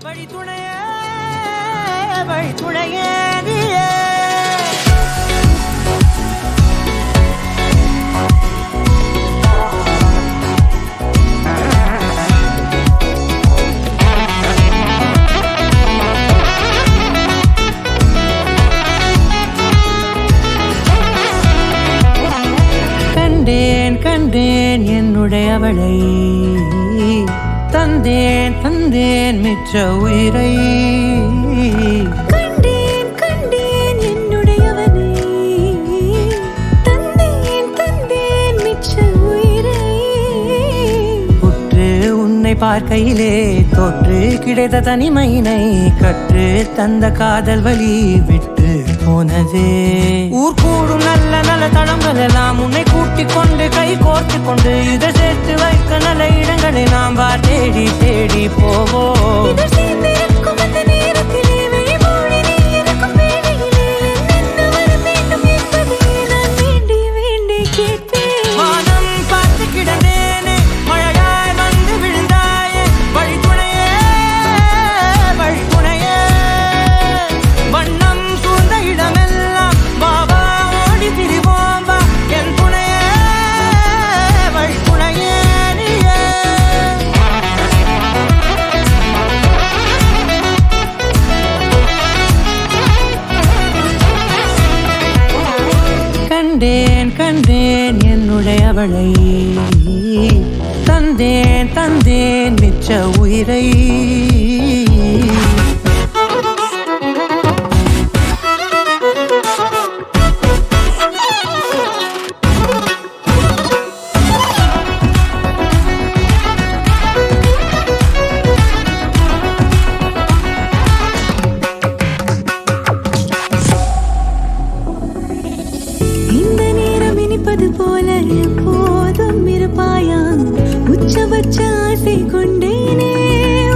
வழித்துணையே வழித்துணையே நீயே. கண்டேன் கண்டேன் என்னுடையவளை, தந்தேன் தந்தேன் மிச்ச உயிரை. கண்டேன் கண்டேன் என்னுடையவனை, தந்தேன் தந்தேன் மிச்ச உயிரை. உற்று உன்னை பார்க்கையிலே தோற்று கிடைத்த தனிமையினை கற்று தந்த காதல் வழி விட்டு போனதே. ஊர் கூடும் நல்ல நல்ல தளங்கள் எல்லாம் உன்னை கூட்டிக் கொண்டு கை கோர்த்து கொண்டு இதை சேர்த்து வைக்க நல்ல இடங்களை நாம் தேடி தேடி போவோம். கண்டேன் கண்டேன் என்னுடையவளை, தந்தேன் தந்தேன் மிச்ச உயிரை. போல எப்போதும் இருப்பாயா, உச்சபட்ச ஆசை கொண்டேனே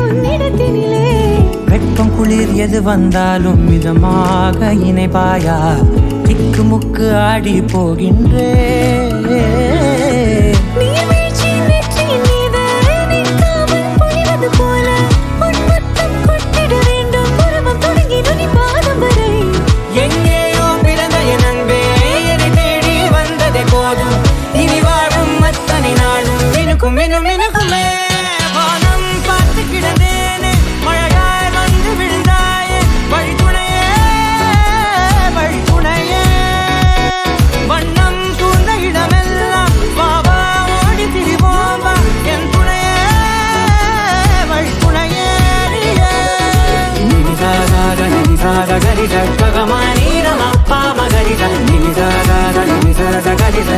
உன்னிடத்தினிலே. வெட்கம் குளிர் எது வந்தாலும் மிதமாக இணைப்பாயா, திக்கு முக்கு ஆடி போகின்றே. மினுமினுக்குமே வானம் பார்த்து கிடந்தேனே, மழையாய் வந்து விழுந்தாயே. வழித்துணையே வழித்துணையே, வண்ணம் சூழ்ந்த இடமெல்லாம் வாவா ஓடி திரிவோம் வா. என் துணையே வழித்துணையே நீயே. நினிசாக நினிசாக கரிச ககமா நீரமப்பா மகரிச நினிசாக நினிசாக கரிச